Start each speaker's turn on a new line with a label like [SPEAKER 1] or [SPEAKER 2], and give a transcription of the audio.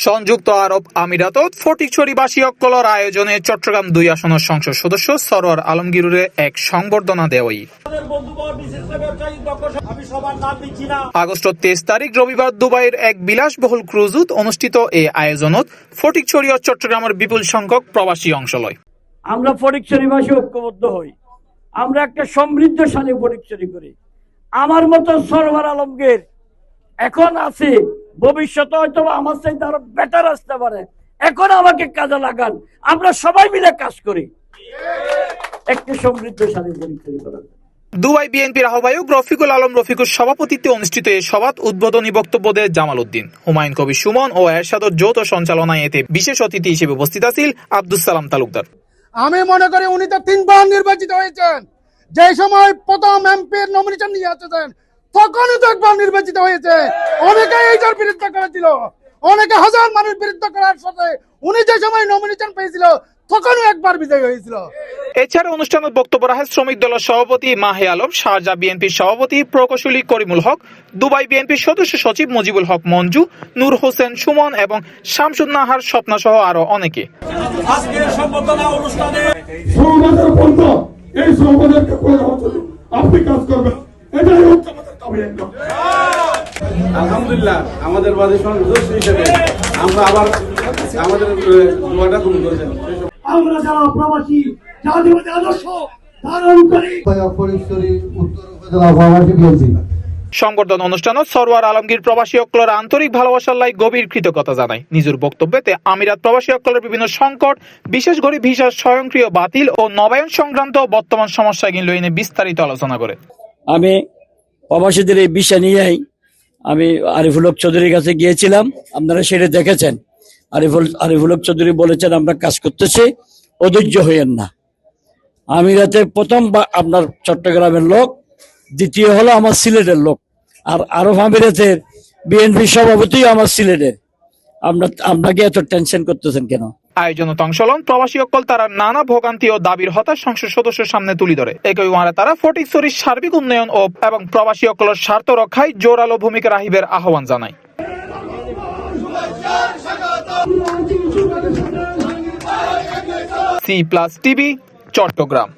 [SPEAKER 1] সংযুক্ত আরব আমিরাতত ফটিকছড়িবাসী অক্কলর আয়োজনে চট্টগ্রাম 2 আসনের সংসদ সদস্য সরওয়ার আলমগীরের এক সংবর্ধনা দেওয়াই। আগস্ট 23 তারিখ রবিবার দুবাইয়ের এক বিলাসবহুল ক্রুজত অনুষ্ঠিত এই আয়োজনত ফটিকছড়ি ও চট্টগ্রামের বিপুল সংখ্যক প্রবাসী অংশ লয়।
[SPEAKER 2] আমরা ফটিকছড়িবাসী ঐক্যবদ্ধ হই, আমরা একটা সমৃদ্ধশালী ফটিকছড়ি করি। আমার মতো সরওয়ার আলমগীর এখন আছে, ভবিষ্যতে হয়তো আমার চাইতে আরো বেটার আসতে পারে। এখন আমাকে কাজে লাগান, আমরা সবাই মিলে কাজ করি একটি সমৃদ্ধশালী ফটিকছড়ি করার।
[SPEAKER 1] দুবাই বিএনপির আহ্বায়ক রফিকুল আলম রফিকুর সভাপতিত্বে অনুষ্ঠিত এই সভাত উদ্বোধনী বক্তব্য দেন জামাল উদ্দিন, হুমায়ুন কবির সুমন ও এরশাদর যৌথ সঞ্চালনায় এতে বিশেষ অতিথি হিসেবে উপস্থিত আছেন আব্দুস সালাম তালুকদার।
[SPEAKER 3] আমি মনে করি উনি তো 3 বার নির্বাচিত হয়েছেন। যে সময় প্রথম এমপির নমিনেশন নিয়ে আসছেন তখনই তো একবার নির্বাচিত হয়েছে। অনেকে এইটার বিরুদ্ধে করেছিল, অনেকে হাজার মানুষ বিরুদ্ধে করার সাথে উনি যে সময় নমিনেশন পেয়েছিল তখনও একবার বিজয়ী হয়েছিল।
[SPEAKER 1] এছাড়া অনুষ্ঠানে বক্তব্য রাখেন শ্রমিক দলের সভাপতি মাহে আলম, শারজাহ বিএনপির সভাপতি প্রকৌশলী করিমুল হক, দুবাই বিএনপির সদস্য সচিব মুজিবুল হক মঞ্জু, নূর হোসেন সুমন এবং শামসুন নাহার স্বপ্না সহ আরো অনেকে।
[SPEAKER 4] আজকের সম্বর্ধনা অনুষ্ঠানে
[SPEAKER 5] সমাজের বন্ধ এই সমাজকে করে দেওয়ার জন্য আপনি কাজ করবেন, এটাই হচ্ছে আমাদের দাবি।
[SPEAKER 6] আলহামদুলিল্লাহ আমাদের বাদী সদস্য হিসেবে আমরা আবার আমাদের দোয়াটা কবুল করেছেন।
[SPEAKER 5] আমরা যারা প্রবাসী জাতীয়তাবাদী আদর্শ ধারণ করি
[SPEAKER 7] ফটিকছড়ি উত্তর উপজেলা প্রবাসী বিএনপি
[SPEAKER 1] সংবর্ধনা অনুষ্ঠানে সরওয়ার আলমগীর প্রবাসী অক্কলর আন্তরিক ভালোবাসার লাই গভীর কৃতজ্ঞতা জানায়। নিজের বক্তব্যে আমিরাত প্রবাসী অক্কলের বিভিন্ন সংকট, বিশেষ করে ভিসার স্বয়ংক্রিয় বাতিল ও নবায়ন সংক্রান্ত বর্তমান সমস্যা লইয়ে নিয়ে বিস্তারিত আলোচনা করে।
[SPEAKER 2] আমি প্রবাসীদের এই বিষয় নিয়েই আমি আরিফুল হক চৌধুরীর কাছে গিয়েছিলাম, আপনারা সেটা দেখেছেন। আরিফুল হক চৌধুরী বলেছেন আমরা কাজ করতেছি, অধৈর্য হইয়েন না। আমিরাতে প্রথম আপনার চট্টগ্রামের লোক, দ্বিতীয় হলো আমার সিলেটের লোক, আর আরব আমিরাতের বিএনপি সভাপতি আমার সিলেটের। আপনাকে এত টেনশন করতেছেন কেন?
[SPEAKER 1] আয়োজনে অংশ লন প্রবাসী অক্কল তারা নানা ভোগান্তি ও দাবির হতাশ সংসদ সদস্যের সামনে তুলে ধরে। একই ওয়ারা তারা ফটিকছড়ির সার্বিক উন্নয়ন ও এবং প্রবাসী অক্কলের স্বার্থ রক্ষায় জোরালো ভূমিকা রাখিবের আহ্বান জানায়। C+ TV, Chittagong.